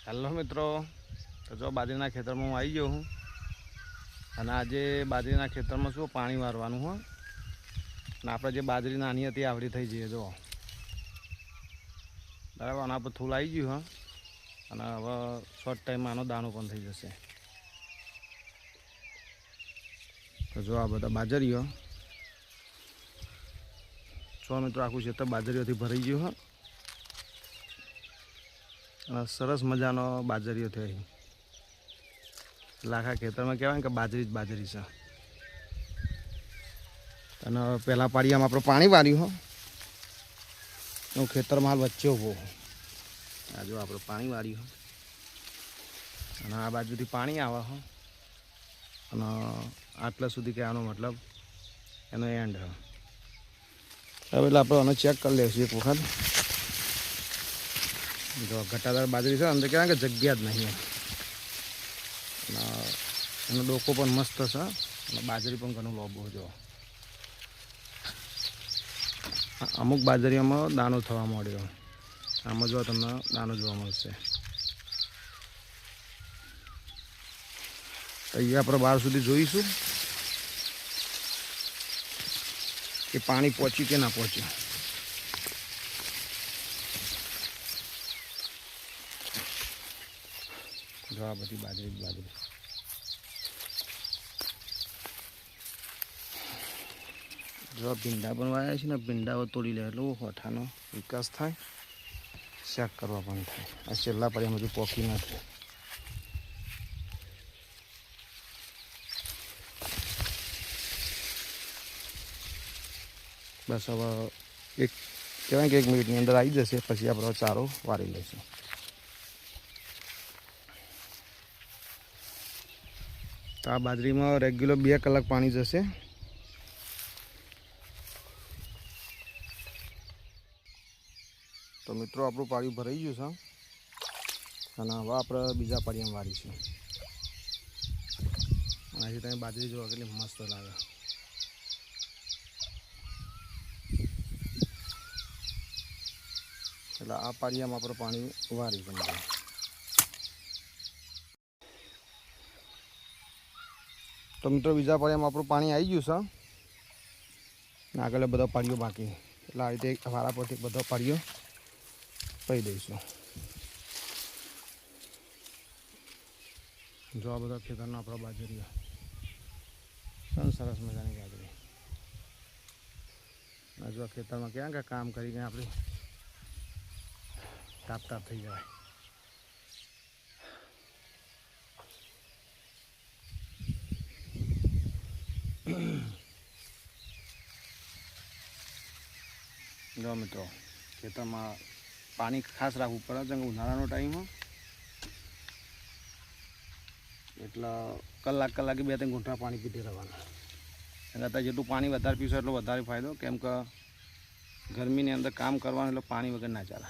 Hello मित्रों, तो जो बाजरीना खेतर में हूँ आई गयो हूँ અને આજે બાજરીના ખેતરમાં શું પાણી વારવાનું હો અને આપણે જે બાજરી નાની હતી આવડી થઈ જઈએ જો બરાબર. આના પર થૂલ આવી ગયું હા અને હવે શોર્ટ ટાઈમમાં આનો દાણો પણ થઈ જશે. તો જો આ બધા બાજરીઓ છો મિત્રો, આખું ખેતર બાજરીઓથી ભરાઈ ગયું હા અને સરસ મજાનો બાજરીઓ થયો. લાખા ખેતરમાં કહેવાય કે બાજરી જ બાજરી છે. અને પહેલાં પાળિયામાં આપણે પાણી વાર્યું હો, હું ખેતરમાં હાલ વચ્ચે ઊભો હું. આ જો આપણે પાણી વાર્યું હો અને આ બાજુથી પાણી આવે હો અને આટલા સુધી કહેવાનો મતલબ એનો એન્ડ હો. હવે એટલે આપણે આને ચેક કરી લઈશું એક વખત. જો ઘટાદાર બાજરી છે, અંદર કહેવાય કે જગ્યા જ નહીં. એનો ડોકો પણ મસ્ત છે અને બાજરી પણ ઘણું લોબો. જો અમુક બાજરીઓમાં દાણો થવા માંડ્યો. આમાં જો તમને દાણો જોવા મળશે. અહીંયા આપણે બહાર સુધી જોઈશું કે પાણી પહોંચ્યું કે ના પહોંચ્યું. જો આ બધી બાજરી જો ભીંડા પણ વાયા છે ને, ભીંડાઓ તોડી લે એટલે હોઠાનો વિકાસ થાય, શાક કરવા પણ થાય. આ છેલ્લા પડ્યા બધું પોકી ના થાય. બસ હવે એક કહેવાય કે 1 મિનિટની અંદર આવી જશે, પછી આપણે ચારો વારી લઈશું. તો આ બાજરીમાં રેગ્યુલર 2 કલાક પાણી જશે. તો મિત્રો આપણું પાળિયું ભરાઈ ગયું છે અને હવે આપણે બીજા પાળિયામાં વારીશું. અહીંથી તમે બાજરી જોવા કેટલી મસ્ત લાગે. એટલે આ પાળિયામાં આપણે પાણી વારીશું. તો મિત્રો બીજા પાળિયામાં આપણું પાણી આવી ગયું છે. આગળ બધા પાળીઓ બાકી, એટલે આ રીતે વારા પરથી બધો પાળીઓ પહી દઈશું. જો આ બધા ખેતરના આપણા બાજરીઓ સરસ મજાની બાજરી. જો આ ખેતરમાં ક્યાં કે કામ કરીને આપણે તાપ થઈ જાય. જો મિત્રો ખેતરમાં પાણી ખાસ રાખવું પડે છે, ઉનાળાનો ટાઈમ એટલે કલાકે 2-3 ઘૂંટડા પાણી પીતી રહેવાના. એટલે અત્યારે જેટલું પાણી વધારે પીશો એટલો વધારે ફાયદો, કેમ કે ગરમીની અંદર કામ કરવાનું એટલે પાણી વગર ના ચાલે.